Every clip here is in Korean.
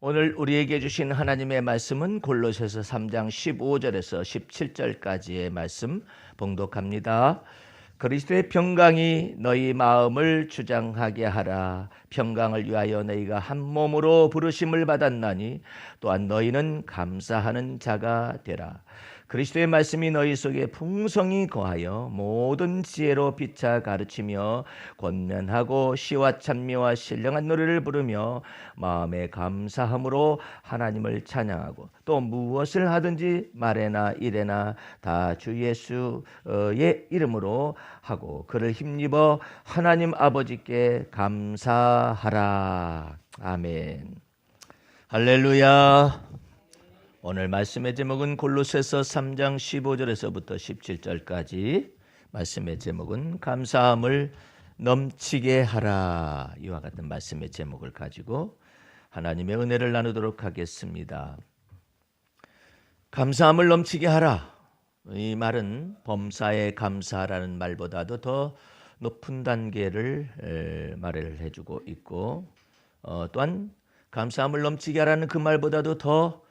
오늘 우리에게 주신 하나님의 말씀은 골로새서 3장 15절에서 17절까지의 말씀 봉독합니다. 그리스도의 평강이 너희 마음을 주장하게 하라. 평강을 위하여 너희가 한 몸으로 부르심을 받았나니 또한 너희는 감사하는 자가 되라. 그리스도의 말씀이 너희 속에 풍성히 거하여 모든 지혜로 피차 가르치며 권면하고 시와 찬미와 신령한 노래를 부르며 마음에 감사함으로 하나님을 찬양하고 또 무엇을 하든지 말에나 일에나 다 주 예수의 이름으로 하고 그를 힘입어 하나님 아버지께 감사하라. 아멘. 할렐루야. 오늘 말씀의 제목은 골로새서 3장 15절에서부터 17절까지 말씀의 제목은 감사함을 넘치게 하라. 이와 같은 말씀의 제목을 가지고 하나님의 은혜를 나누도록 하겠습니다. 감사함을 넘치게 하라. 이 말은 범사에 감사라는 말보다도 더 높은 단계를 말을 해주고 있고 또한 감사함을 넘치게 하라는 그 말보다도 더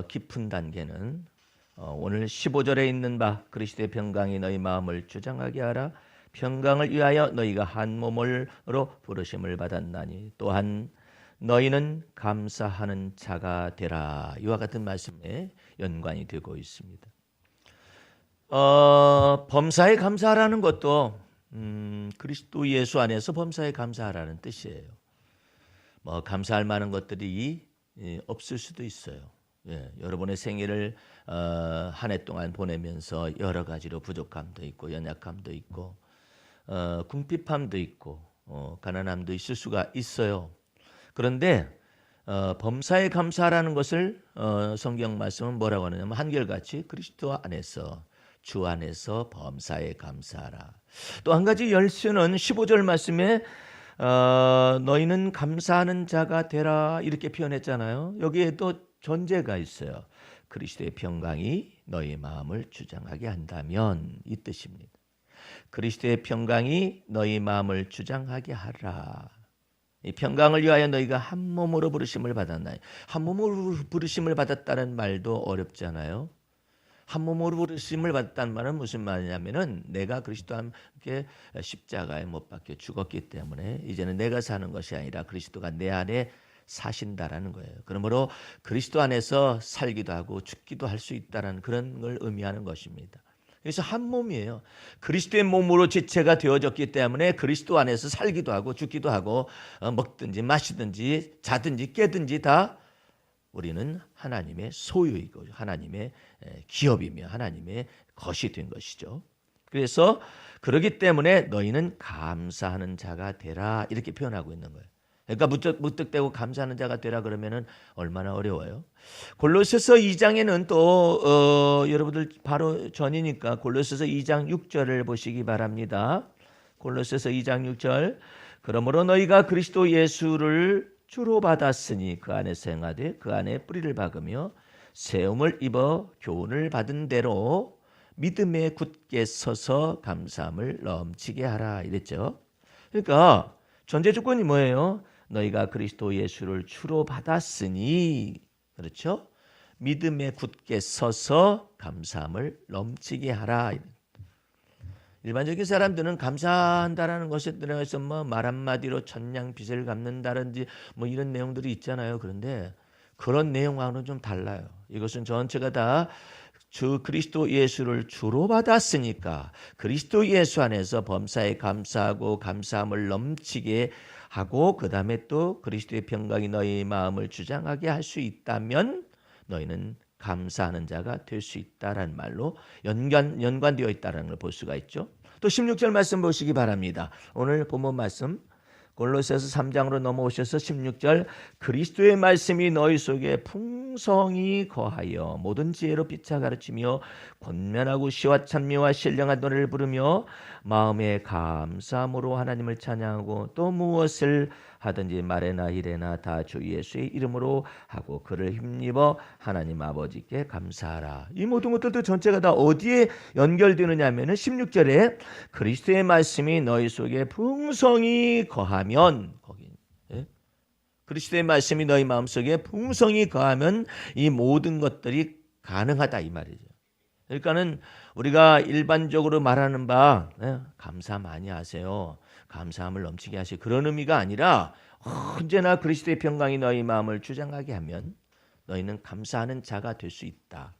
깊은 단계는 오늘 15절에 있는 바 그리스도의 평강이 너희 마음을 주장하게 하라. 평강을 위하여 너희가 한 몸으로 부르심을 받았나니 또한 너희는 감사하는 자가 되라. 이와 같은 말씀에 연관이 되고 있습니다. 범사에 감사하라는 것도 그리스도 예수 안에서 범사에 감사하라는 뜻이에요. 감사할 만한 것들이 없을 수도 있어요. 여러분의 생일을 한 해 동안 보내면서 여러 가지로 부족함도 있고 연약함도 있고 궁핍함도 있고 가난함도 있을 수가 있어요. 그런데 범사에 감사하라는 것을 성경 말씀은 뭐라고 하느냐면 한결같이 그리스도 안에서 주 안에서 범사에 감사하라. 또 한 가지 열쇠는 15절 말씀에 너희는 감사하는 자가 되라 이렇게 표현했잖아요. 여기에 또 전제가 있어요. 그리스도의 평강이 너희 마음을 주장하게 한다면 이 뜻입니다. 그리스도의 평강이 너희 마음을 주장하게 하라. 이 평강을 위하여 너희가 한 몸으로 부르심을 받았나니 한 몸으로 부르심을 받았다는 말도 어렵잖아요. 한 몸으로 부르심을 받았다는 말은 무슨 말이냐면은 내가 그리스도와 함께 십자가에 못 박혀 죽었기 때문에 이제는 내가 사는 것이 아니라 그리스도가 내 안에 사신다라는 거예요. 그러므로 그리스도 안에서 살기도 하고 죽기도 할 수 있다라는 그런 걸 의미하는 것입니다. 그래서 한 몸이에요. 그리스도의 몸으로 지체가 되어졌기 때문에 그리스도 안에서 살기도 하고 죽기도 하고 먹든지 마시든지 자든지 깨든지 다 우리는 하나님의 소유이고 하나님의 기업이며 하나님의 것이 된 것이죠. 그래서 그렇기 때문에 너희는 감사하는 자가 되라 이렇게 표현하고 있는 거예요. 그러니까 무턱대고 감사하는 자가 되라 그러면은 얼마나 어려워요. 골로새서 2장에는 또 여러분들 바로 전이니까 골로새서 2장 6절을 보시기 바랍니다. 골로새서 2장 6절 그러므로 너희가 그리스도 예수를 주로 받았으니 그 안에서 행하되 그 안에 뿌리를 박으며 세움을 입어 교훈을 받은 대로 믿음에 굳게 서서 감사함을 넘치게 하라 이랬죠. 그러니까 전제 조건이 뭐예요? 너희가 그리스도 예수를 주로 받았으니 그렇죠? 믿음에 굳게 서서 감사함을 넘치게 하라. 일반적인 사람들은 감사한다라는 것에 들어가서 말 한마디로 천냥 빚을 갚는다든지 이런 내용들이 있잖아요. 그런데 그런 내용과는 좀 달라요. 이것은 전체가 다 주 그리스도 예수를 주로 받았으니까 그리스도 예수 안에서 범사에 감사하고 감사함을 넘치게 하고 그 다음에 또 그리스도의 평강이 너희 마음을 주장하게 할 수 있다면 너희는 감사하는 자가 될 수 있다라는 말로 연관되어 있다는 걸 볼 수가 있죠. 또 16절 말씀 보시기 바랍니다. 오늘 본문 말씀 골로새서 3장으로 넘어오셔서 16절 그리스도의 말씀이 너희 속에 풍성히 거하여 모든 지혜로 피차 가르치며 권면하고 시와 찬미와 신령한 노래를 부르며 마음에 감사함으로 하나님을 찬양하고 또 무엇을 하든지 말에나 일에나 다 주 예수의 이름으로 하고 그를 힘입어 하나님 아버지께 감사하라. 이 모든 것들도 전체가 다 어디에 연결되느냐 하면은 16절에 그리스도의 말씀이 너희 속에 풍성히 거하면 거기 그리스도의 말씀이 너희 마음속에 풍성히 거하면 이 모든 것들이 가능하다 이 말이죠. 그러니까는 우리가 일반적으로 말하는 바 감사 많이 하세요. 감사함을 넘치게 하세요. 그런 의미가 아니라 언제나 그리스도의 평강이 너희 마음을 주장하게 하면 너희는 감사하는 자가 될 수 있다.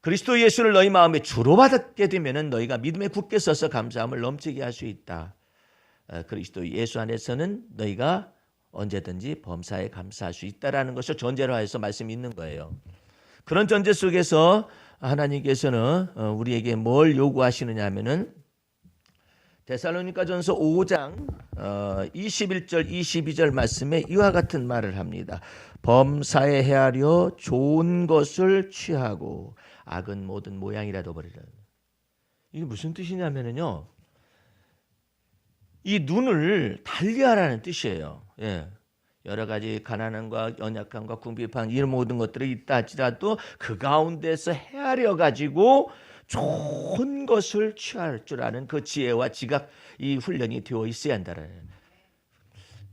그리스도 예수를 너희 마음에 주로 받게 되면 너희가 믿음에 굳게 서서 감사함을 넘치게 할 수 있다. 그리스도 예수 안에서는 너희가 언제든지 범사에 감사할 수 있다라는 것을 전제로 해서 말씀이 있는 거예요. 그런 전제 속에서 하나님께서는 우리에게 뭘 요구하시느냐 하면은 데살로니가전서 5장 21절 22절 말씀에 이와 같은 말을 합니다. 범사에 헤아려 좋은 것을 취하고 악은 모든 모양이라도 버리라. 이게 무슨 뜻이냐면요, 이 눈을 달리하라는 뜻이에요. 여러 가지 가난함과 연약함과 궁핍함 이런 모든 것들이 있다 할지라도 그 가운데서 헤아려 가지고 좋은 것을 취할 줄 아는 그 지혜와 지각 이 훈련이 되어 있어야 한다는.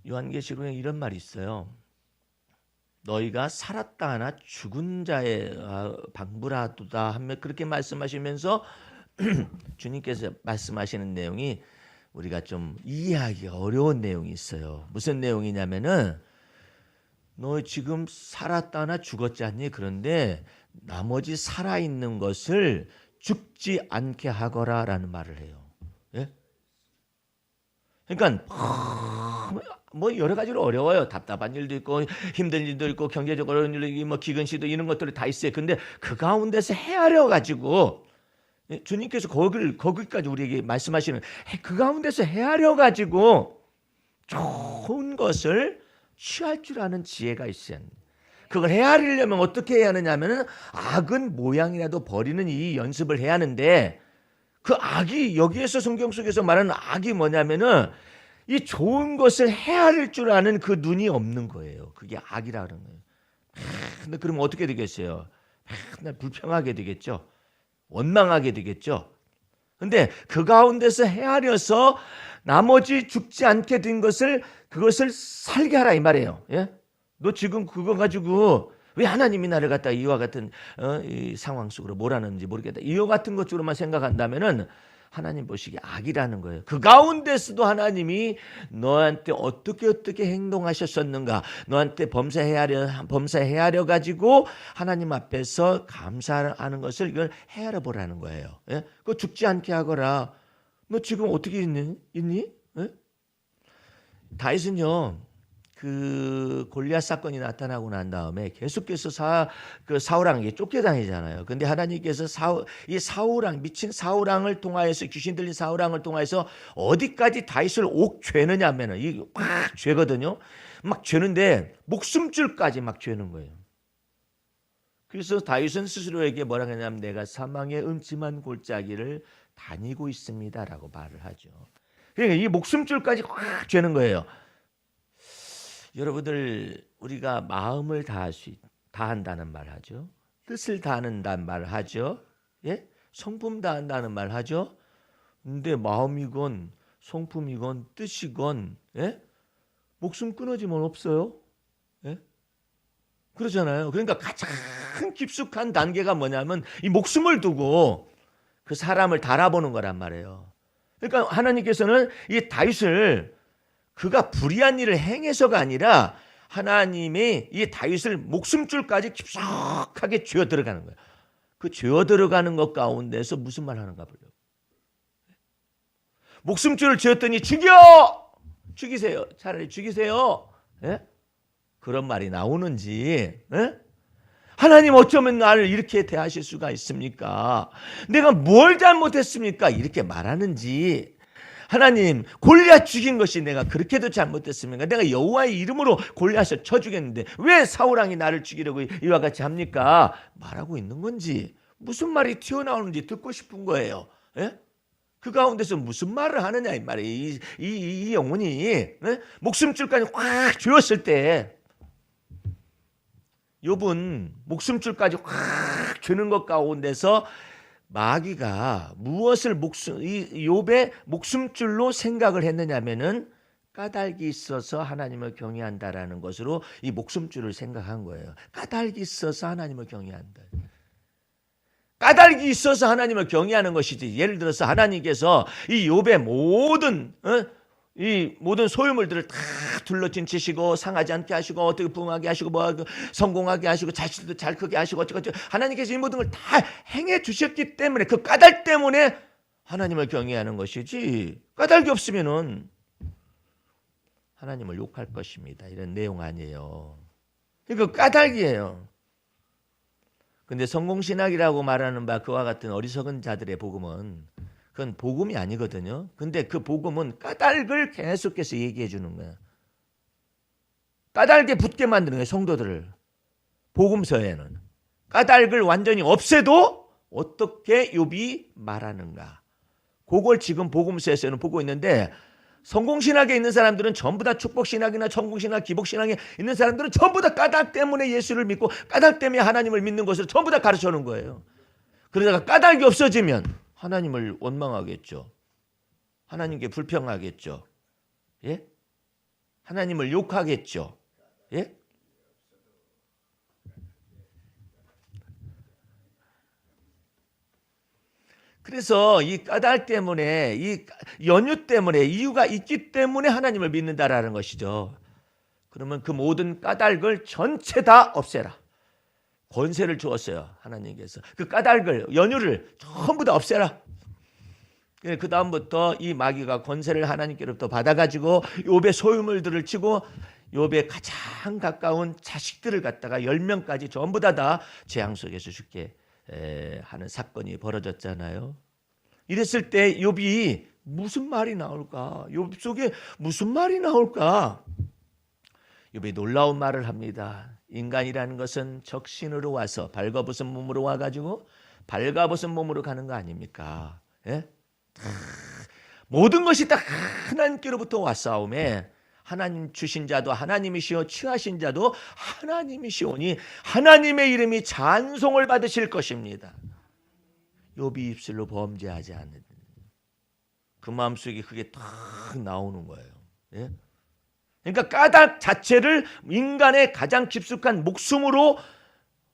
요한계시록에 이런 말이 있어요. 너희가 살았다 하나 죽은 자의 방부라도다 하며 그렇게 말씀하시면서 주님께서 말씀하시는 내용이 우리가 좀 이해하기가 어려운 내용이 있어요. 무슨 내용이냐면은 너 지금 살았다 하나 죽었지 않니? 그런데 나머지 살아있는 것을 죽지 않게 하거라라는 말을 해요. 예? 그러니까 뭐 여러 가지로 어려워요. 답답한 일도 있고 힘든 일도 있고 경제적으로 어려운 일도 있고 뭐 기근시도 이런 것들이 다 있어요. 근데 그 가운데서 헤아려 가지고 주님께서 거기까지 우리에게 말씀하시는 그 가운데서 헤아려 가지고 좋은 것을 취할 줄 아는 지혜가 있어야 합니다. 그걸 헤아리려면 어떻게 해야 하느냐면은 악은 모양이라도 버리는 이 연습을 해야 하는데 그 악이 여기에서 성경 속에서 말하는 악이 뭐냐면은 이 좋은 것을 헤아릴 줄 아는 그 눈이 없는 거예요. 그게 악이라는 거예요. 근데 그러면 어떻게 되겠어요? 맨날 불평하게 되겠죠. 원망하게 되겠죠. 근데 그 가운데서 헤아려서 나머지 죽지 않게 된 그것을 살게 하라 이 말이에요. 예? 너 지금 그거 가지고 왜 하나님이 나를 갖다 이와 같은 이 상황 속으로 몰아넣는지 모르겠다. 이와 같은 것 쪽으로만 생각한다면은 하나님 보시기에 악이라는 거예요. 그 가운데서도 하나님이 너한테 어떻게 행동하셨었는가, 너한테 범사헤아려 가지고 하나님 앞에서 감사하는 것을 이걸 헤아려 보라는 거예요. 예? 그거 죽지 않게 하거라. 너 지금 어떻게 있니? 예? 다윗은요, 그 골리앗 사건이 나타나고 난 다음에 계속해서 사울왕에게 쫓겨다니잖아요. 근데 하나님께서 이 사울왕, 미친 사울왕을 통하여서, 귀신 들린 사울왕을 통하여서 어디까지 다윗을 옥죄느냐 하면은 이게 막 죄거든요. 막 죄는데 목숨줄까지 막 죄는 거예요. 그래서 다윗은 스스로에게 뭐라 하냐면 내가 사망의 음침한 골짜기를 다니고 있습니다라고 말을 하죠. 그러니까 이 목숨줄까지 확 죄는 거예요. 여러분들 우리가 마음을 다한다는 말 하죠. 뜻을 다한다는 말 하죠. 예? 성품 다한다는 말 하죠. 근데 마음이건 성품이건 뜻이건 예? 목숨 끊어지면 없어요. 예? 그러잖아요. 그러니까 가장 깊숙한 단계가 뭐냐면 이 목숨을 두고 그 사람을 달아보는 거란 말이에요. 그러니까 하나님께서는 이 다윗을 그가 불의한 일을 행해서가 아니라 하나님이 이 다윗을 목숨줄까지 깊숙하게 쥐어 들어가는 거예요. 그 쥐어 들어가는 것 가운데서 무슨 말 하는가 보려. 목숨줄을 쥐었더니 죽이세요. 차라리 죽이세요. 예? 그런 말이 나오는지 예? 하나님 어쩌면 나를 이렇게 대하실 수가 있습니까? 내가 뭘 잘못했습니까? 이렇게 말하는지 하나님 골리앗 죽인 것이 내가 그렇게도 잘못했습니까? 내가 여호와의 이름으로 골리앗을 쳐 죽였는데 왜 사울왕이 나를 죽이려고 이와 같이 합니까? 말하고 있는 건지 무슨 말이 튀어나오는지 듣고 싶은 거예요. 예? 그 가운데서 무슨 말을 하느냐 이 말이에요. 이 영혼이 예? 목숨줄까지 확 쥐었을 때 욥은 목숨줄까지 확 쥐는 것 가운데서 마귀가 무엇을 욥의 목숨줄로 생각을 했느냐면은 까닭이 있어서 하나님을 경외한다라는 것으로 이 목숨줄을 생각한 거예요. 까닭이 있어서 하나님을 경외한다. 까닭이 있어서 하나님을 경외하는 것이지. 예를 들어서 하나님께서 이 욥의 이 모든 소유물들을 다 둘러진 치시고 상하지 않게 하시고 어떻게 부흥하게 하시고 뭐 성공하게 하시고 자식도 잘 크게 하시고 어쩌고 하나님께서 이 모든 걸 다 행해 주셨기 때문에 그 까닭 때문에 하나님을 경외하는 것이지. 까닭이 없으면은 하나님을 욕할 것입니다. 이런 내용 아니에요. 이거 까닭이에요. 근데 성공신학이라고 말하는 바 그와 같은 어리석은 자들의 복음은 그건 복음이 아니거든요. 근데 그 복음은 까닭을 계속해서 얘기해 주는 거야. 까닭에 붙게 만드는 거예요. 성도들을. 복음서에는. 까닭을 완전히 없애도 어떻게 욥이 말하는가. 그걸 지금 복음서에서는 보고 있는데 성공신학에 있는 사람들은 전부 다 축복신학이나 천국신학, 기복신학에 있는 사람들은 전부 다 까닭 때문에 예수를 믿고 까닭 때문에 하나님을 믿는 것을 전부 다 가르쳐 놓은 거예요. 그러다가 까닭이 없어지면 하나님을 원망하겠죠. 하나님께 불평하겠죠. 예? 하나님을 욕하겠죠. 예? 그래서 이 까닭 때문에 이 연유 때문에 이유가 있기 때문에 하나님을 믿는다라는 것이죠. 그러면 그 모든 까닭을 전체 다 없애라. 권세를 주었어요. 하나님께서. 그 까닭을 연유를 전부 다 없애라. 그 다음부터 이 마귀가 권세를 하나님께로부터 받아가지고 욥의 소유물들을 치고 욥의 가장 가까운 자식들을 갖다가 10명까지 전부 다 재앙 속에서 죽게 하는 사건이 벌어졌잖아요. 이랬을 때 욥이 무슨 말이 나올까? 욥 속에 무슨 말이 나올까? 욥이 놀라운 말을 합니다. 인간이라는 것은 적신으로 와서 발가벗은 몸으로 와가지고 발가벗은 몸으로 가는 거 아닙니까? 예? 모든 것이 다 하나님께로부터 왔사오매 하나님 주신 자도 하나님이시오 취하신 자도 하나님이시오니 하나님의 이름이 찬송을 받으실 것입니다. 욥이 입술로 범죄하지 않는 그 마음속에 그게 딱 나오는 거예요. 예? 그러니까 까닭 자체를 인간의 가장 깊숙한 목숨으로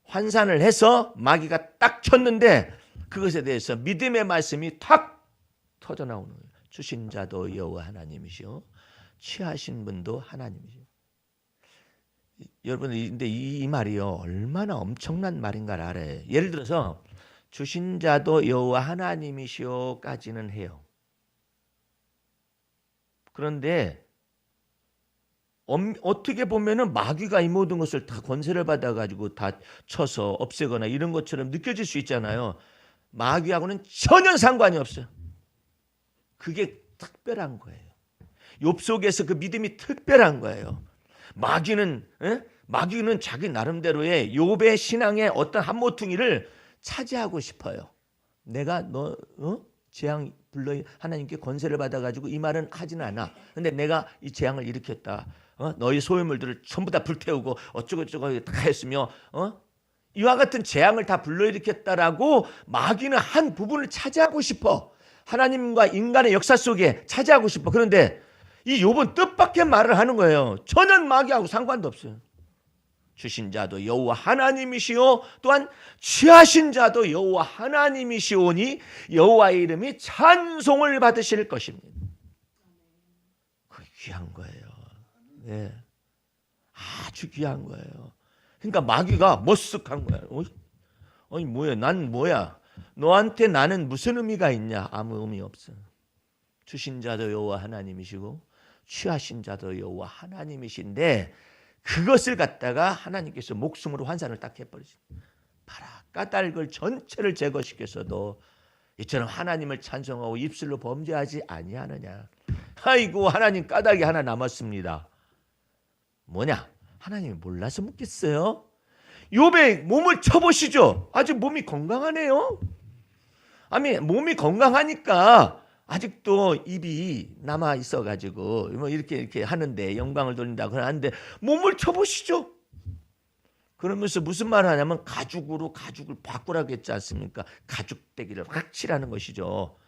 환산을 해서 마귀가 딱 쳤는데 그것에 대해서 믿음의 말씀이 탁 터져 나오는 거예요. 주신 자도 여호와 하나님이시오 취하신 분도 하나님이시오. 여러분 근데 이 말이요 얼마나 엄청난 말인가를 알아요. 예를 들어서 주신 자도 여호와 하나님이시오까지는 해요. 그런데 어떻게 보면은 마귀가 이 모든 것을 다 권세를 받아가지고 다 쳐서 없애거나 이런 것처럼 느껴질 수 있잖아요. 마귀하고는 전혀 상관이 없어요. 그게 특별한 거예요. 욥 속에서 그 믿음이 특별한 거예요. 마귀는 자기 나름대로의 욥의 신앙의 어떤 한 모퉁이를 차지하고 싶어요. 내가 너 재앙 불러 하나님께 권세를 받아가지고 이 말은 하지는 않아. 근데 내가 이 재앙을 일으켰다. 너희 소유물들을 전부 다 불태우고 어쩌고저쩌고 다 했으며 이와 같은 재앙을 다 불러일으켰다라고 마귀는 한 부분을 차지하고 싶어. 하나님과 인간의 역사 속에 차지하고 싶어. 그런데 이 욥은 뜻밖의 말을 하는 거예요. 전혀 마귀하고 상관도 없어요. 주신 자도 여호와 하나님이시오 또한 취하신 자도 여호와 하나님이시오니 여호와의 이름이 찬송을 받으실 것입니다. 그 귀한 거예요. 네. 아주 귀한 거예요. 그러니까 마귀가 머쓱한 거야. 아니 뭐야? 난 뭐야? 너한테 나는 무슨 의미가 있냐? 아무 의미 없어. 주신 자도 여호와 하나님이시고 취하신 자도 여호와 하나님이신데 그것을 갖다가 하나님께서 목숨으로 환산을 딱 해버리십니다. 봐라, 까닭을 전체를 제거시켜서도 이처럼 하나님을 찬송하고 입술로 범죄하지 아니하느냐. 아이고 하나님 까닭이 하나 남았습니다. 뭐냐? 하나님이 몰라서 묻겠어요? 욥의 몸을 쳐보시죠. 아직 몸이 건강하네요. 아니 몸이 건강하니까 아직도 입이 남아 있어가지고 뭐 이렇게 하는데 영광을 돌린다고 하는데 몸을 쳐보시죠. 그러면서 무슨 말을 하냐면 가죽을 바꾸라고 했지 않습니까? 가죽대기를 확 칠하는 것이죠.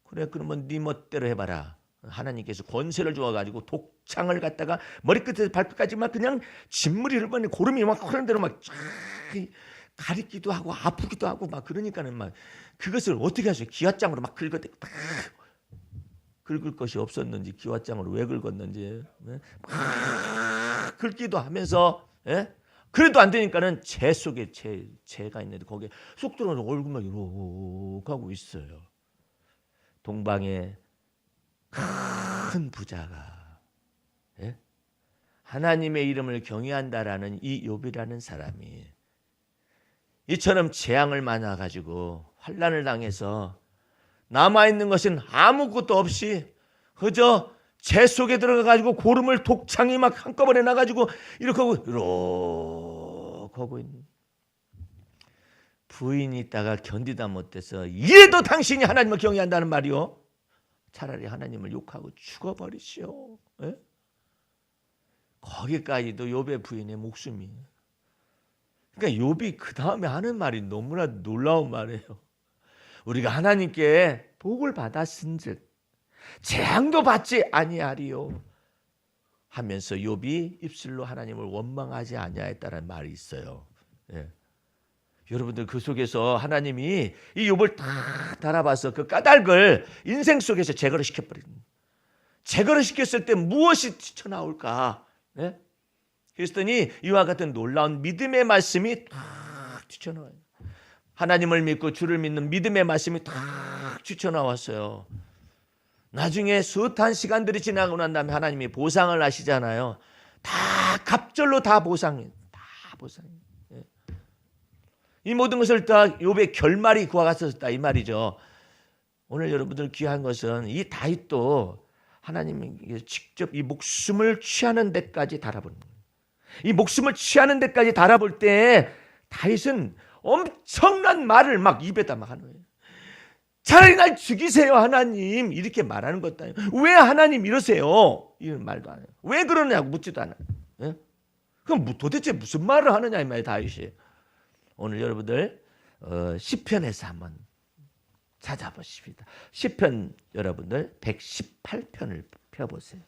그래 그러면 네 멋대로 해봐라. 하나님께서 권세를 주어가지고 독창을 갖다가 머리끝에서 발끝까지만 그냥 진물이 흘러버리는 고름이 막 흐르는 대로 막 가리기도 하고 아프기도 하고 막 그러니까는 막 그것을 어떻게 하셔요? 기와장으로 막 긁었대. 긁을 것이 없었는지 기와장으로 왜 긁었는지 막 긁기도 하면서 그래도 안 되니까는 재 속에 재가 있는데 거기에 쏙 들어가서 얼굴만 이렇게 하고 있어요. 동방에 큰 부자가 하나님의 이름을 경외한다라는 이 욥이라는 사람이 이처럼 재앙을 만나가지고 환난을 당해서 남아있는 것은 아무것도 없이 그저 재 속에 들어가가지고 고름을 독창이 막 한꺼번에 나가지고 이렇게 하고 있는 부인이 있다가 견디다 못해서 이래도 당신이 하나님을 경외한다는 말이요? 차라리 하나님을 욕하고 죽어버리시오. 거기까지도 욥의 부인의 목숨이. 그러니까 욥이 그 다음에 하는 말이 너무나 놀라운 말이에요. 우리가 하나님께 복을 받았은즉 재앙도 받지 아니하리요 하면서 욥이 입술로 하나님을 원망하지 아니하였다는 말이 있어요. 여러분들 그 속에서 하나님이 이 욥을 다 달아봐서 그 까닭을 인생 속에서 제거를 시켜버리는, 제거를 시켰을 때 무엇이 튀쳐나올까? 그랬더니 이와 같은 놀라운 믿음의 말씀이 다 튀쳐나와요. 하나님을 믿고 주를 믿는 믿음의 말씀이 다 튀쳐나왔어요. 나중에 숱한 시간들이 지나고 난 다음에 하나님이 보상을 하시잖아요. 다 갑절로 다 보상해요. 다 보상해요. 이 모든 것을 다 욥의 결말이 그와 같았다 이 말이죠. 오늘 여러분들 귀한 것은 이 다윗도 하나님이 직접 이 목숨을 취하는 데까지 달아보는 거예요. 이 목숨을 취하는 데까지 달아볼 때 다윗은 엄청난 말을 막 입에다 막 하는 거예요. 차라리 날 죽이세요 하나님 이렇게 말하는 것도 아니에요. 왜 하나님 이러세요? 이런 말도 안 해요. 왜 그러냐고 묻지도 않아요. 그럼 도대체 무슨 말을 하느냐 이 말이에요 다윗이. 오늘 여러분들 시편에서 한번 찾아보십니다. 시편 여러분들 118편을 펴보세요.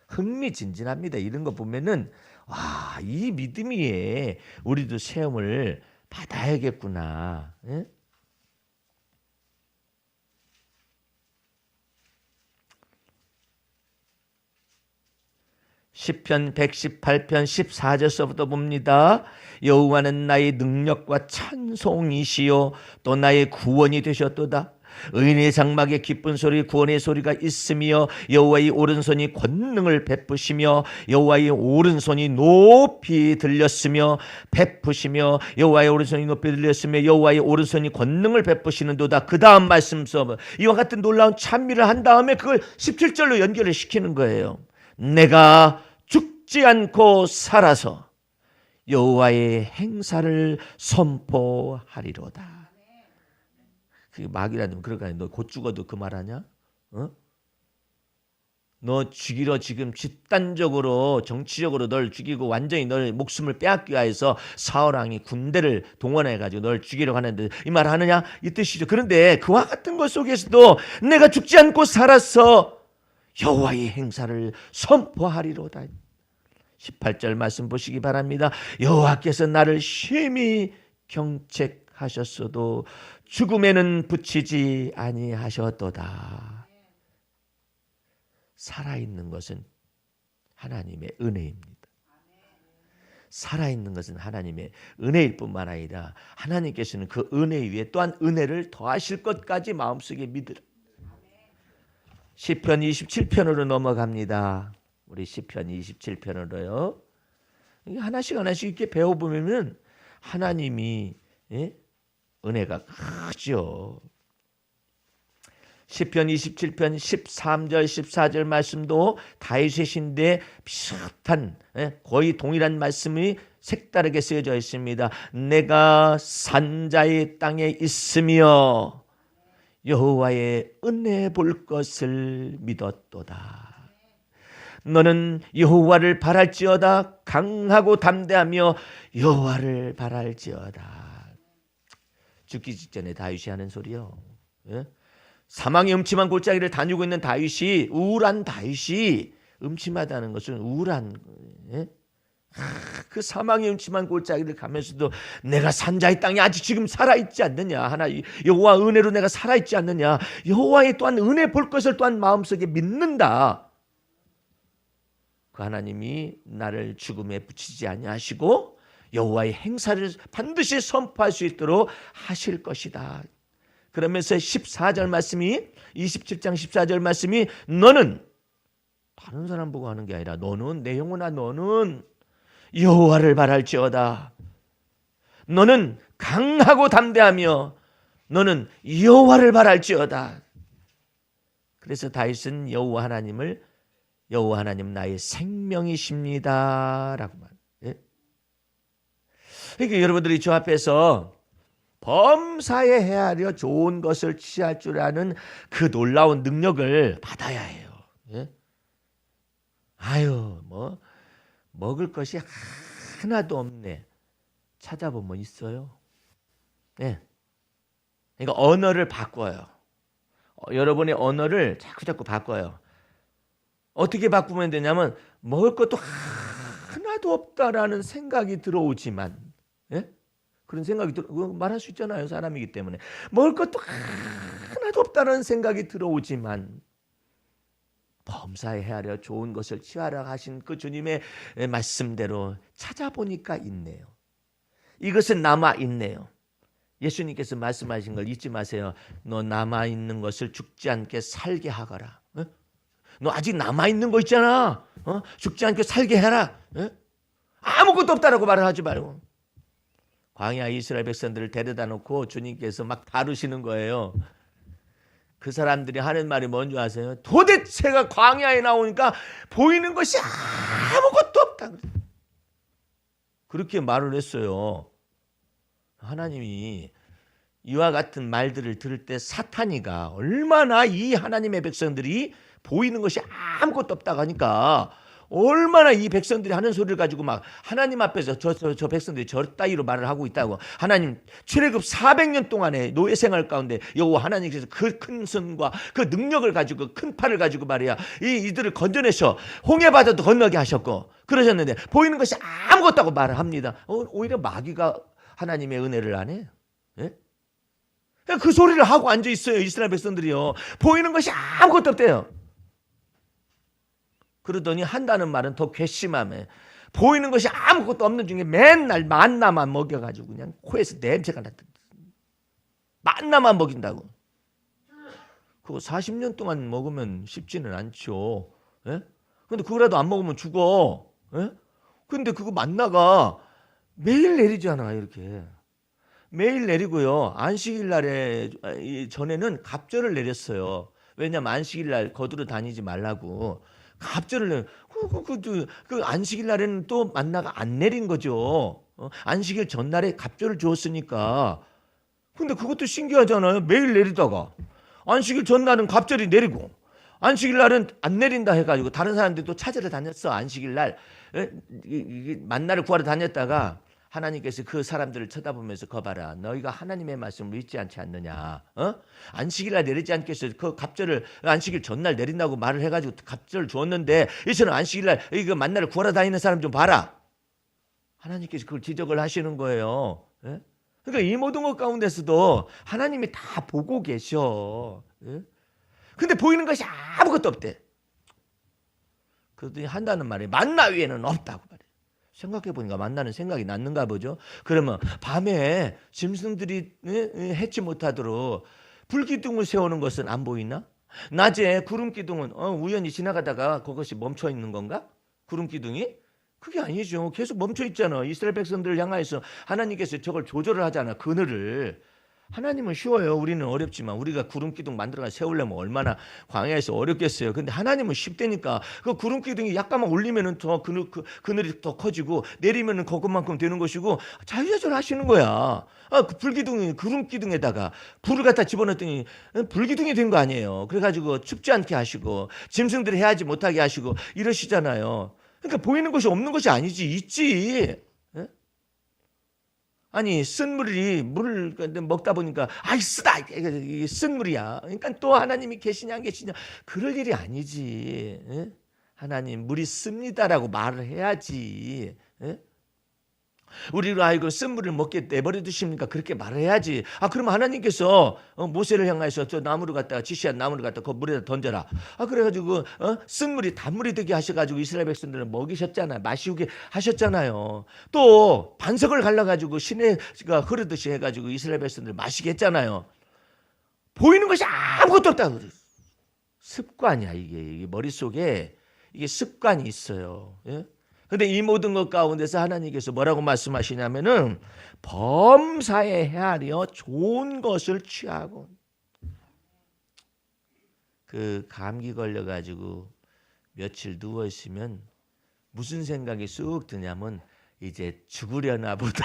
흥미진진합니다. 이런 거 보면은 와, 이 믿음이에 우리도 시험을 받아야겠구나. 시편 118편 14절서부터 봅니다. 여호와는 나의 능력과 찬송이시요 또 나의 구원이 되셨도다. 의인의 장막에 기쁜 소리 구원의 소리가 있으며 여호와의 오른손이 권능을 베푸시며 여호와의 오른손이 높이 들렸으며 베푸시며 여호와의 오른손이 높이 들렸으며 여호와의 오른손이 권능을 베푸시는도다. 그 다음 말씀서 이와 같은 놀라운 찬미를 한 다음에 그걸 17절로 연결을 시키는 거예요. 내가 죽지 않고 살아서 여호와의 행사를 선포하리로다. 그게 막이라면 그럴 거 아니야. 너 곧 죽어도 그 말하냐? 너 죽이러 지금 집단적으로 정치적으로 널 죽이고 완전히 널 목숨을 빼앗기 위해서 사울왕이 군대를 동원해가지고 널 죽이려고 하는데 이 말 하느냐? 이 뜻이죠. 그런데 그와 같은 것 속에서도 내가 죽지 않고 살아서 여호와의 행사를 선포하리로다. 18절 말씀 보시기 바랍니다. 여호와께서 나를 심히 경책하셨어도 죽음에는 붙이지 아니하셨도다. 살아있는 것은 하나님의 은혜입니다. 살아있는 것은 하나님의 은혜일 뿐만 아니라 하나님께서는 그 은혜 위에 또한 은혜를 더하실 것까지 마음속에 믿으라. 시편 27편으로 넘어갑니다. 우리 시편 27편으로요. 하나씩 하나씩 이렇게 배워보면 하나님이 은혜가 크죠. 시편 27편 13절 14절 말씀도 다윗의 시인데 비슷한 거의 동일한 말씀이 색다르게 쓰여져 있습니다. 내가 산자의 땅에 있으며 여호와의 은혜 볼 것을 믿었도다. 너는 여호와를 바랄지어다. 강하고 담대하며 여호와를 바랄지어다. 죽기 직전에 다윗이 하는 소리요. 사망의 음침한 골짜기를 다니고 있는 다윗이, 우울한 다윗이, 음침하다는 것은 우울한 거예요. 그 사망의 음침한 골짜기를 가면서도 내가 산자의 땅에 아직 지금 살아있지 않느냐, 여호와 은혜로 내가 살아있지 않느냐, 여호와의 또한 은혜 볼 것을 또한 마음속에 믿는다. 그 하나님이 나를 죽음에 붙이지 아니하시고 여호와의 행사를 반드시 선포할 수 있도록 하실 것이다. 그러면서 14절 말씀이, 27장 14절 말씀이, 너는, 다른 사람 보고 하는 게 아니라 너는, 내 영혼아 너는 여호와를 바랄지어다. 너는 강하고 담대하며 너는 여호와를 바랄지어다. 그래서 다윗은 여호와 하나님 나의 생명이십니다 라고 말해요. 그러니까 여러분들이 저 앞에서 범사에 헤아려 좋은 것을 취할 줄 아는 그 놀라운 능력을 받아야 해요. 먹을 것이 하나도 없네. 찾아보면 있어요. 그러니까 언어를 바꿔요. 여러분의 언어를 자꾸 바꿔요. 어떻게 바꾸면 되냐면, 먹을 것도 하나도 없다라는 생각이 들어오지만, 그런 생각이 말할 수 있잖아요. 사람이기 때문에. 먹을 것도 하나도 없다는 생각이 들어오지만 범사에 헤아려 좋은 것을 취하라 하신 그 주님의 말씀대로 찾아보니까 있네요. 이것은 남아있네요. 예수님께서 말씀하신 걸 잊지 마세요. 너 남아있는 것을 죽지 않게 살게 하거라. 너 아직 남아있는 거 있잖아. 죽지 않게 살게 해라. 아무것도 없다라고 말을 하지 말고. 광야 이스라엘 백성들을 데려다 놓고 주님께서 막 다루시는 거예요. 그 사람들이 하는 말이 뭔지 아세요? 도대체가 광야에 나오니까 보이는 것이 아무것도 없다. 그렇게 말을 했어요. 하나님이 이와 같은 말들을 들을 때 사탄이가 얼마나 이 하나님의 백성들이 보이는 것이 아무것도 없다고 하니까 얼마나 이 백성들이 하는 소리를 가지고 막 하나님 앞에서 저 백성들이 저 따위로 말을 하고 있다고. 하나님 출애굽 400년 동안의 노예 생활 가운데 여호와 하나님께서 그 큰 손과 그 능력을 가지고 큰 팔을 가지고 말이야 이들을 건져내셔 홍해 바다도 건너게 하셨고 그러셨는데 보이는 것이 아무것도 없다고 말을 합니다. 오히려 마귀가 하나님의 은혜를 안 해요. 그 소리를 하고 앉아 있어요. 이스라엘 백성들이요. 보이는 것이 아무것도 없대요. 그러더니 한다는 말은 더 괘씸하며 보이는 것이 아무것도 없는 중에 맨날 만나만 먹여가지고 그냥 코에서 냄새가 났다. 만나만 먹인다고. 그거 40년 동안 먹으면 쉽지는 않죠. 근데 그거라도 안 먹으면 죽어. 근데 그거 만나가 매일 내리잖아. 이렇게 매일 내리고요. 안식일 날에 전에는 갑절을 내렸어요. 왜냐면 안식일 날 거두러 다니지 말라고. 갑절을 그 안식일 날에는 또 만나가 안 내린 거죠. 안식일 전날에 갑절을 주었으니까. 근데 그것도 신기하잖아요. 매일 내리다가 안식일 전날은 갑절이 내리고 안식일 날은 안 내린다 해가지고 다른 사람들도 찾으러 다녔어. 안식일 날 만나를 구하러 다녔다가 하나님께서 그 사람들을 쳐다보면서 거봐라. 너희가 하나님의 말씀을 믿지 않지 않느냐. 안식일날 내리지 않겠어. 그 갑절을 안식일 전날 내린다고 말을 해가지고 갑절을 주었는데 이제는 안식일날 이거 만나를 구하러 다니는 사람 좀 봐라. 하나님께서 그걸 지적을 하시는 거예요. 그러니까 이 모든 것 가운데서도 하나님이 다 보고 계셔. 근데 보이는 것이 아무것도 없대. 그러더니 한다는 말이 만나 위에는 없다고 말해. 생각해보니까 만나는 생각이 났는가 보죠. 그러면 밤에 짐승들이 해치 못하도록 불기둥을 세우는 것은 안 보이나? 낮에 구름기둥은 우연히 지나가다가 그것이 멈춰 있는 건가? 구름기둥이? 그게 아니죠. 계속 멈춰 있잖아. 이스라엘 백성들을 향하여서 하나님께서 저걸 조절을 하잖아. 그늘을. 하나님은 쉬워요. 우리는 어렵지만 우리가 구름기둥 만들어가 세우려면 얼마나 광야에서 어렵겠어요. 근데 하나님은 쉽다니까. 그 구름기둥이 약간만 올리면은 더 그늘이 더 커지고 내리면은 그것만큼 되는 것이고 자유자재로 하시는 거야. 그 불기둥이 구름기둥에다가 불을 갖다 집어넣었더니 불기둥이 된 거 아니에요. 그래가지고 춥지 않게 하시고 짐승들이 해하지 못하게 하시고 이러시잖아요. 그러니까 보이는 것이 없는 것이 아니지. 있지. 아니 쓴 물이 물을 먹다 보니까 아이 쓰다 이게 쓴 물이야. 그러니까 또 하나님이 계시냐 안 계시냐 그럴 일이 아니지. 예? 하나님 물이 씁니다라고 말을 해야지. 예? 우리로 하여금 쓴 물을 먹게 내버려 두십니까? 그렇게 말을 해야지. 그러면 하나님께서 모세를 향해서 저 나무를 갖다가 지시한 나무를 갖다가 그 물에다 던져라. 그래가지고 쓴 물이 단물이 되게 하셔가지고 이스라엘 백성들을 먹이셨잖아요. 마시우게 하셨잖아요. 또 반석을 갈라가지고 시내가 흐르듯이 해가지고 이스라엘 백성들 마시게 했잖아요. 보이는 것이 아무것도 없다. 습관이야 이게 머릿속에 이게 습관이 있어요. 예? 근데 이 모든 것 가운데서 하나님께서 뭐라고 말씀하시냐면은 범사에 헤아려 좋은 것을 취하고 그 감기 걸려가지고 며칠 누워 있으면 무슨 생각이 쑥 드냐면 이제 죽으려나 보다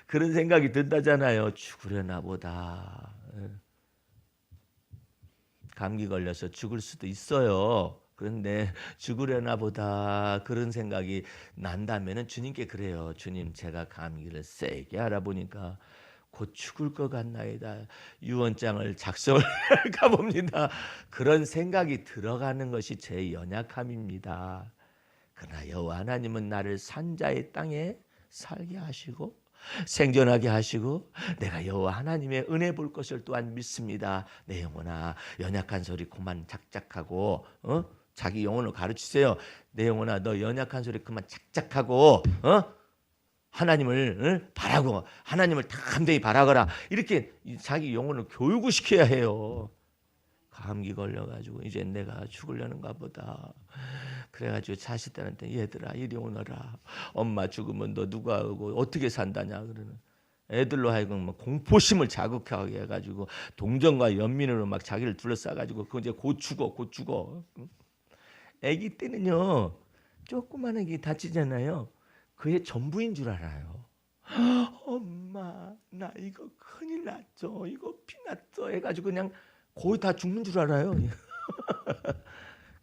그런 생각이 든다잖아요. 죽으려나 보다. 감기 걸려서 죽을 수도 있어요. 그런데 죽으려나 보다 그런 생각이 난다면은 주님께 그래요. 주님 제가 감기를 세게 알아보니까 곧 죽을 것 같나이다. 유언장을 작성을 가봅니다. 그런 생각이 들어가는 것이 제 연약함입니다. 그러나 여호와 하나님은 나를 산자의 땅에 살게 하시고 생존하게 하시고 내가 여호와 하나님의 은혜 볼 것을 또한 믿습니다. 내 영혼아 연약한 소리 그만 작작하고 자기 영혼을 가르치세요. 내 영혼아 너 연약한 소리 그만 작작하고 하나님을 바라고 하나님을 담대히 바라거라. 이렇게 자기 영혼을 교육을 시켜야 해요. 감기 걸려가지고 이제 내가 죽으려는가 보다. 그래가지고 자식들한테 얘들아 이리 오너라. 엄마 죽으면 너 누가 하고 어떻게 산다냐 그러는. 애들로 하여금 공포심을 자극하게 해가지고 동정과 연민으로 막 자기를 둘러싸가지고 그거 이제 곧 죽어. 아기 때는요 조그만 애기 다치잖아요. 그게 전부인 줄 알아요. 엄마 나 이거 큰일 났죠. 이거 피났죠. 해가지고 그냥 거의 다 죽는 줄 알아요.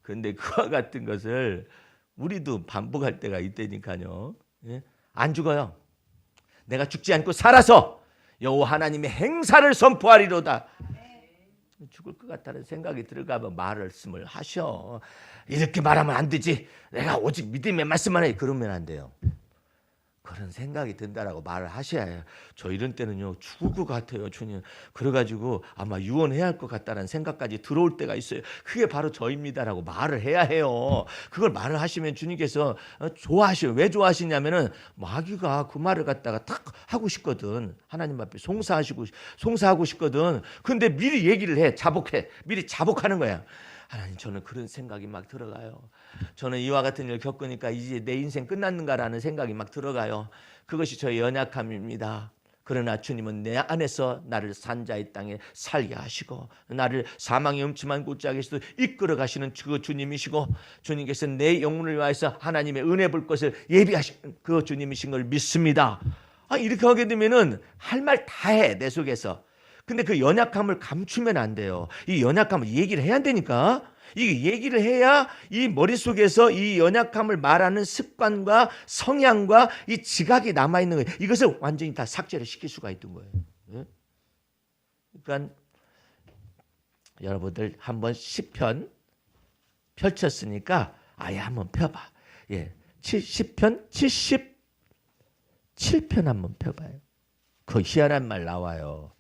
그런데 그와 같은 것을 우리도 반복할 때가 있다니까요. 예? 안 죽어요. 내가 죽지 않고 살아서 여호와 하나님의 행사를 선포하리로다. 죽을 것 같다는 생각이 들어가면 말씀을 하셔. 이렇게 말하면 안 되지. 내가 오직 믿음의 말씀만 해. 그러면 안 돼요. 그런 생각이 든다라고 말을 하셔야 해요. 저 이런 때는요 죽을 것 같아요 주님. 그래가지고 아마 유언해야 할 것 같다는 생각까지 들어올 때가 있어요. 그게 바로 저입니다라고 말을 해야 해요. 그걸 말을 하시면 주님께서 좋아하셔요. 왜 좋아하시냐면은 마귀가 그 말을 갖다가 탁 하고 싶거든. 하나님 앞에 송사하고 싶거든. 근데 미리 얘기를 해. 미리 자복하는 거야. 하나님 저는 그런 생각이 막 들어가요. 저는 이와 같은 일을 겪으니까 이제 내 인생 끝났는가라는 생각이 막 들어가요. 그것이 저의 연약함입니다. 그러나 주님은 내 안에서 나를 산자의 땅에 살게 하시고 나를 사망의 음침한 골짜기에서도 이끌어 가시는 그 주님이시고 주님께서 내 영혼을 위하여서 하나님의 은혜 볼 것을 예비하신 그 주님이신 걸 믿습니다. 이렇게 하게 되면은 할 말 다 해 내 속에서. 근데 그 연약함을 감추면 안 돼요. 이 연약함을 얘기를 해야 된다니까. 이 얘기를 해야 이 머릿속에서 이 연약함을 말하는 습관과 성향과 이 지각이 남아있는 거예요. 이것을 완전히 다 삭제를 시킬 수가 있던 거예요. 그러니까 여러분들 한번 시편 펼쳤으니까 아예 한번 펴봐. 시편 77편 한번 펴봐요. 그 희한한 말 나와요.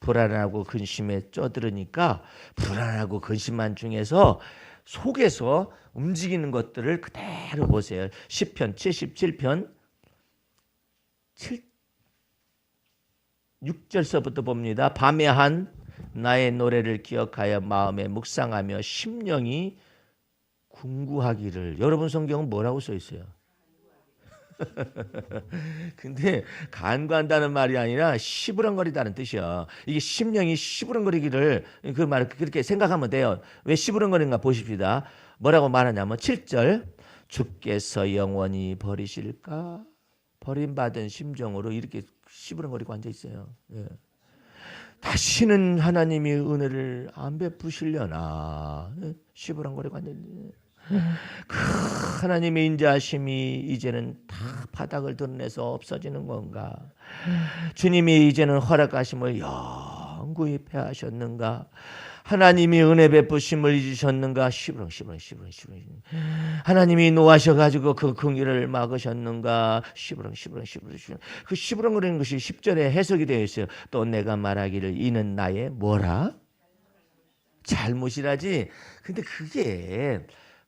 불안하고 근심에 쪄들으니까 불안하고 근심한 중에서 속에서 움직이는 것들을 그대로 보세요. 시편 77편 6절서부터 봅니다. 밤에 한 나의 노래를 기억하여 마음에 묵상하며 심령이 궁구하기를. 여러분 성경은 뭐라고 써 있어요? 근데 간구한다는 말이 아니라 시부렁거리다는 뜻이야. 이게 심령이 시부렁거리기를 그 말 그렇게 생각하면 돼요. 왜 시부렁거리는가 보십시다. 뭐라고 말하냐면 7절 주께서 영원히 버리실까? 버림받은 심정으로 이렇게 시부렁거리고 앉아 있어요. 다시는 하나님이 은혜를 안 베푸시려나? 시부렁거리고 앉아 있어요. 그 하나님의 인자하심이 이제는 다 바닥을 드러내서 없어지는 건가? 주님이 이제는 허락하심을 영구히 패하셨는가? 하나님이 은혜 베푸심을 잊으셨는가? 시부렁 하나님이 노하셔가지고 그 긍휼을 막으셨는가? 시부렁 그 시부렁거리는 것이 10절에 해석이 되어 있어요. 또 내가 말하기를 이는 나의 뭐라? 잘못이라지. 근데 그게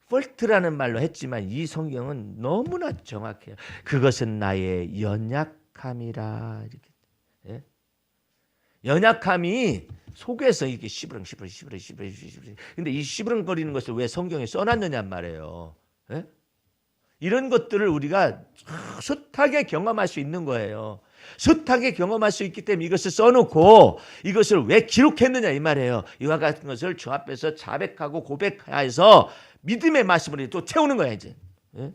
폴트라는 말로 했지만 이 성경은 너무나 정확해요. 그것은 나의 연약함이라. 이렇게. 예? 연약함이 속에서 이렇게 시부렁. 근데 이 시부렁거리는 것을 왜 성경에 써놨느냐 말이에요. 예? 이런 것들을 우리가 숱하게 경험할 수 있는 거예요. 숱하게 경험할 수 있기 때문에 이것을 써놓고 이것을 왜 기록했느냐 이 말이에요. 이와 같은 것을 주 앞에서 자백하고 고백해서 믿음의 말씀으로 또 채우는 거야 이제. 예?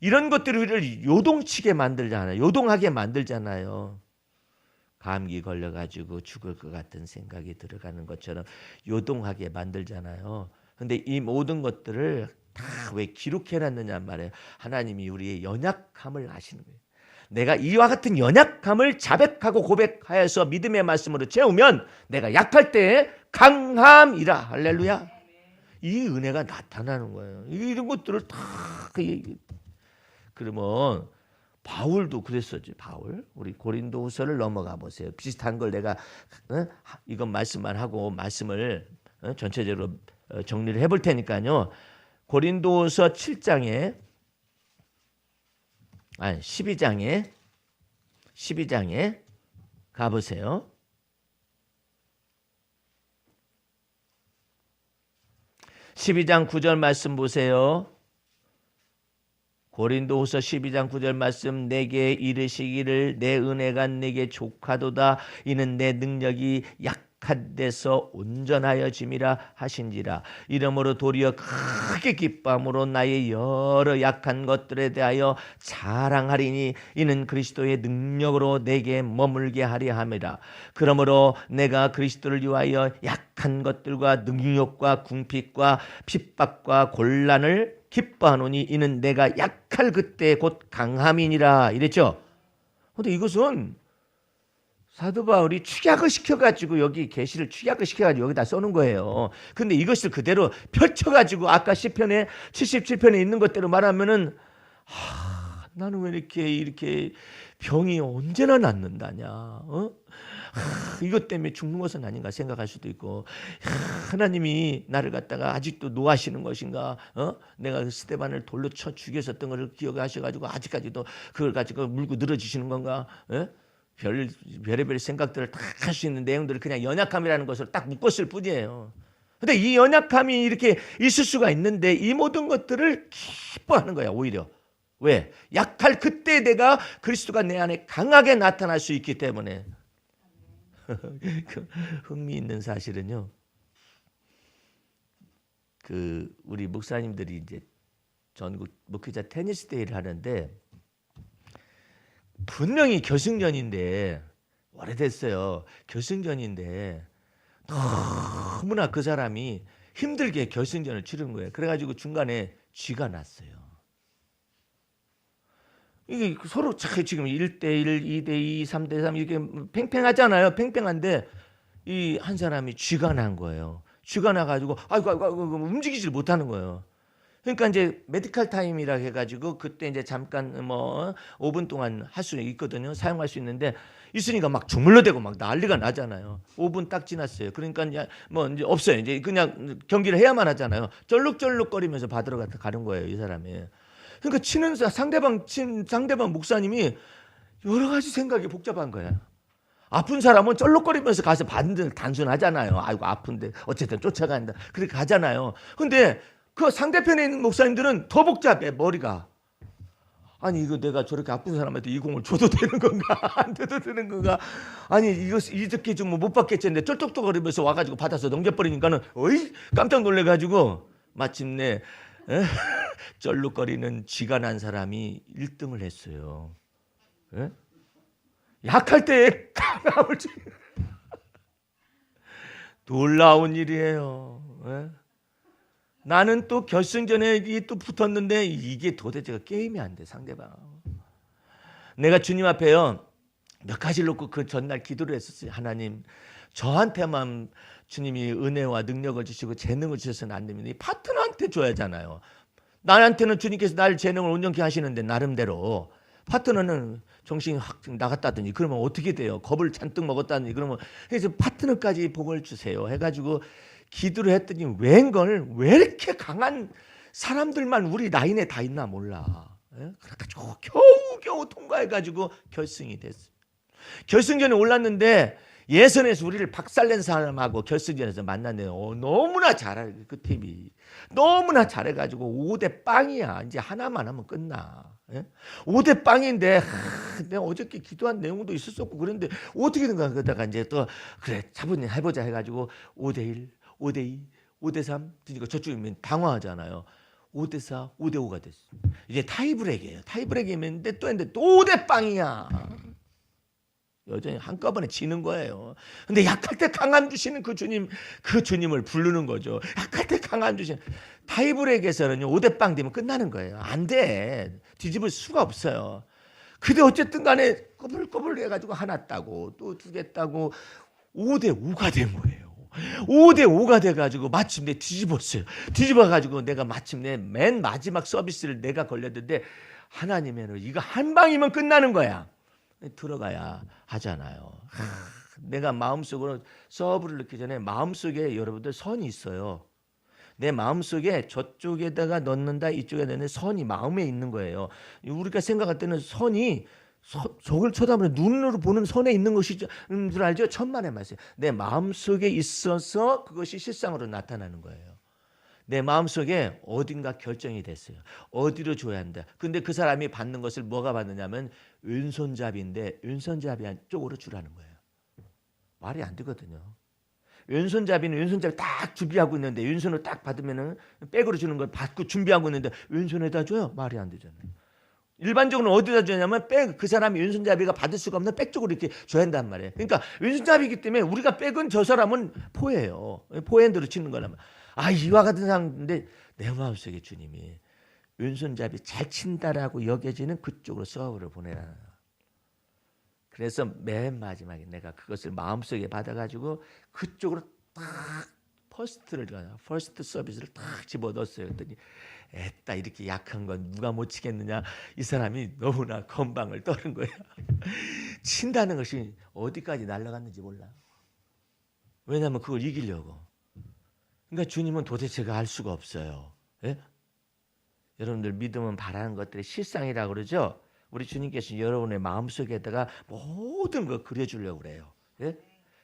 이런 것들을 우리를 요동치게 만들잖아요. 요동하게 만들잖아요. 감기 걸려가지고 죽을 것 같은 생각이 들어가는 것처럼 요동하게 만들잖아요. 근데 이 모든 것들을 다 왜 기록해놨느냐 말이에요. 하나님이 우리의 연약함을 아시는 거예요. 내가 이와 같은 연약함을 자백하고 고백하여서 믿음의 말씀으로 채우면 내가 약할 때에 강함이라. 할렐루야. 이 은혜가 나타나는 거예요. 이런 것들을 다 그러면 바울도 그랬었지. 바울 우리 고린도후서를 넘어가 보세요. 비슷한 걸 내가 이건 말씀만 하고 말씀을 전체적으로 정리를 해볼 테니까요. 고린도후서 7장에 12장에 가보세요. 12장 9절 말씀 보세요. 고린도후서 12장 9절 말씀. 내게 이르시기를 내 은혜가 내게 족하도다. 이는 내 능력이 약한 데서 온전하여 짐이라 하신지라. 이러므로 도리어 크게 기뻐함으로 나의 여러 약한 것들에 대하여 자랑하리니 이는 그리스도의 능력으로 내게 머물게 하려 함이라. 그러므로 내가 그리스도를 위하여 약한 것들과 능욕과 궁핍과 핍박과 곤란을 기뻐하노니 이는 내가 약할 그때 곧 강함이니라 이랬죠. 그런데 이것은 사도 바울이 축약을 시켜가지고 여기 계시를 축약을 시켜가지고 여기다 써놓은 거예요. 근데 이것을 그대로 펼쳐가지고 아까 시편에 77편에 있는 것대로 말하면은 나는 왜 이렇게 병이 언제나 낫는다냐? 이것 때문에 죽는 것은 아닌가 생각할 수도 있고, 하나님이 나를 갖다가 아직도 노하시는 것인가? 내가 스데반을 돌로 쳐 죽였었던 것을 기억하셔가지고 아직까지도 그걸 가지고 물고 늘어지시는 건가? 별의별 생각들을 다 할 수 있는 내용들을 그냥 연약함이라는 것을 딱 묶었을 뿐이에요. 근데 이 연약함이 이렇게 있을 수가 있는데 이 모든 것들을 기뻐하는 거야 오히려. 왜? 약할 그때 내가 그리스도가 내 안에 강하게 나타날 수 있기 때문에. 흥미있는 사실은요. 우리 목사님들이 이제 전국 목회자 테니스 대회를 하는데 분명히 결승전인데 오래됐어요. 결승전인데 너무나 그 사람이 힘들게 결승전을 치른 거예요. 그래가지고 중간에 쥐가 났어요. 이게 서로 지금 1대1, 2대2, 3대3 이렇게 팽팽하잖아요. 팽팽한데 이 한 사람이 쥐가 난 거예요. 쥐가 나가지고 아이고 움직이질 못하는 거예요. 그러니까 이제 메디컬 타임이라 해가지고 그때 이제 잠깐 5분 동안 할 수 있거든요. 사용할 수 있는데 있으니까 막 주물러대고 막 난리가 나잖아요. 5분 딱 지났어요. 그러니까 이제 이제 없어요. 이제 그냥 경기를 해야만 하잖아요. 쩔룩쩔룩거리면서 받으러 가는 거예요, 이 사람이. 그러니까 치는 상대방 목사님이 여러 가지 생각이 복잡한 거예요. 아픈 사람은 쩔룩거리면서 가서 받는 단순하잖아요. 아이고 아픈데 어쨌든 쫓아간다. 그렇게 가잖아요. 근데 그 상대편에 있는 목사님들은 더 복잡해 머리가. 아니 이거 내가 저렇게 아픈 사람한테 이 공을 줘도 되는 건가 안 줘도 되는 건가. 아니 이거 이렇게 좀 못 받겠지 했는데 쩔뚝뚝거리면서 와가지고 받아서 넘겨버리니까는 어이 깜짝 놀래가지고 마침내 쩔룩거리는 쥐가 난 사람이 1등을 했어요. 에? 약할 때에 강함을 놀라운 일이에요. 에? 나는 또 결승전에 이게 또 붙었는데 이게 도대체가 게임이 안 돼, 상대방. 내가 주님 앞에요 몇 가지를 놓고 그 전날 기도를 했었어요. 하나님, 저한테만 주님이 은혜와 능력을 주시고 재능을 주셔서는 안 됩니다. 이 파트너한테 줘야잖아요. 나한테는 주님께서 날 재능을 온전케 하시는데 나름대로, 파트너는 정신이 확 나갔다더니 그러면 어떻게 돼요? 겁을 잔뜩 먹었다더니 그러면, 그래서 파트너까지 복을 주세요 해가지고 기도를 했더니 웬걸 왜 이렇게 강한 사람들만 우리 라인에 다 있나 몰라. 그래가지고 겨우 통과해가지고 결승이 됐어요. 결승전에 올랐는데 예선에서 우리를 박살낸 사람하고 결승전에서 만났는데 너무나 잘해. 그 팀이 너무나 잘해가지고 5대 빵이야. 이제 하나만 하면 끝나. 5대 빵인데 내가 어저께 기도한 내용도 있었었고 그런데 어떻게 된가. 그러다가 이제 또 그래 차분히 해보자 해가지고 5대1 5대2 5대3 그러니까 저쪽이면 당황하잖아요. 5대4 5대5가 됐어. 이제 타이브레이크예요. 타이브레이크인데 또 했는데 또 5대 빵이야. 여전히 한꺼번에 지는 거예요. 근데 약할 때 강함 주시는 그 주님을 부르는 거죠. 약할 때 강함 주시는. 타이브레이크에서는요 5대 빵 되면 끝나는 거예요. 안 돼. 뒤집을 수가 없어요. 근데 어쨌든 간에 꼬불꼬불 해가지고 하나 따고 또 2개 따고 5대5가 된 거예요. 5대5가 돼가지고 마침내 뒤집었어요. 뒤집어가지고 내가 마침내 맨 마지막 서비스를 내가 걸렸는데 하나님에는 이거 한 방이면 끝나는 거야. 들어가야 하잖아요. 내가 마음속으로 서브를 넣기 전에 마음속에 여러분들 선이 있어요. 내 마음속에 저쪽에다가 넣는다 이쪽에 넣는 선이 마음에 있는 거예요. 우리가 생각할 때는 선이 저걸 쳐다보는 눈으로 보는 선에 있는 것이 줄 알죠? 천만의 말씀. 내 마음속에 있어서 그것이 실상으로 나타나는 거예요. 내 마음속에 어딘가 결정이 됐어요. 어디로 줘야 한다. 근데 그 사람이 받는 것을 뭐가 받느냐면 왼손잡이인데 왼손잡이 쪽으로 주라는 거예요. 말이 안 되거든요. 왼손잡이는 왼손잡이 딱 준비하고 있는데 왼손으로 딱 받으면은 백으로 주는 걸 받고 준비하고 있는데 왼손에다 줘요? 말이 안 되잖아요. 일반적으로 어디다 주냐면 그 사람이 왼손잡이가 받을 수가 없는 백 쪽으로 이렇게 줘야 한단 말이에요. 그러니까 왼손잡이기 때문에 우리가 백은 저 사람은 포예요. 포핸드로 치는 거라면. 이와 같은 상황인데 내 마음속에 주님이 왼손잡이 잘 친다라고 여겨지는 그쪽으로 서브를 보내라. 그래서 맨 마지막에 내가 그것을 마음속에 받아가지고 그쪽으로 딱 퍼스트 서비스를 딱 집어넣었어요. 그랬더니 애따 이렇게 약한 건 누가 못 치겠느냐. 이 사람이 너무나 건방을 떠는 거야. 친다는 것이 어디까지 날아갔는지 몰라. 왜냐하면 그걸 이기려고. 그러니까 주님은 도대체가 알 수가 없어요. 예? 여러분들 믿음은 바라는 것들의 실상이라고 그러죠. 우리 주님께서 여러분의 마음속에다가 모든 걸 그려주려고 그래요. 예?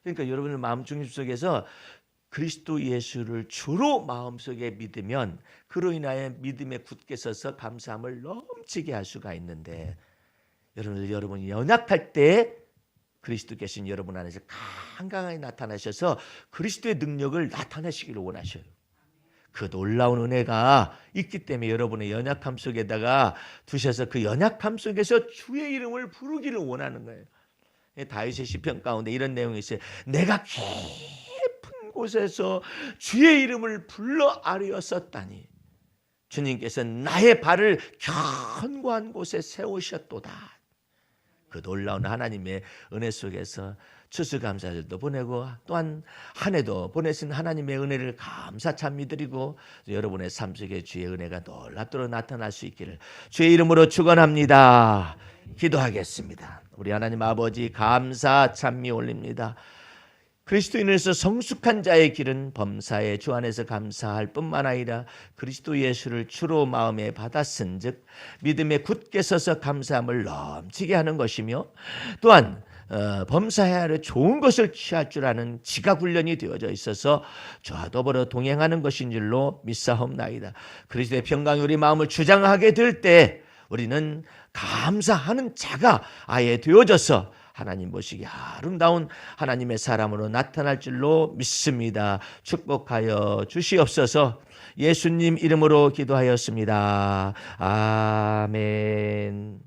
그러니까 여러분의 마음 중심 속에서 그리스도 예수를 주로 마음속에 믿으면 그로 인하여 믿음에 굳게 서서 감사함을 넘치게 할 수가 있는데 여러분이 연약할 때 그리스도께서는 여러분 안에서 강강하게 나타나셔서 그리스도의 능력을 나타내시기를 원하셔요. 그 놀라운 은혜가 있기 때문에 여러분의 연약함 속에다가 두셔서 그 연약함 속에서 주의 이름을 부르기를 원하는 거예요. 다윗의 시편 가운데 이런 내용이 있어요. 내가 깊은 곳에서 주의 이름을 불러 아뢰었었다니 주님께서 나의 발을 견고한 곳에 세우셨도다. 그 놀라운 하나님의 은혜 속에서 추수감사절도 보내고 또한 한 해도 보내신 하나님의 은혜를 감사 찬미 드리고 여러분의 삶 속에 주의 은혜가 놀랍도록 나타날 수 있기를 주의 이름으로 축원합니다. 기도하겠습니다. 우리 하나님 아버지 감사 찬미 올립니다. 그리스도인으로서 성숙한 자의 길은 범사에 주 안에서 감사할 뿐만 아니라 그리스도 예수를 주로 마음에 받았은즉 믿음에 굳게 서서 감사함을 넘치게 하는 것이며 또한 범사해야 할 좋은 것을 취할 줄 아는 지각 훈련이 되어져 있어서 저와 더불어 동행하는 것인 줄로 믿사옵나이다. 그리스도의 평강이 우리 마음을 주장하게 될 때 우리는 감사하는 자가 아예 되어져서 하나님 보시기에 아름다운 하나님의 사람으로 나타날 줄로 믿습니다. 축복하여 주시옵소서. 예수님 이름으로 기도하였습니다. 아멘.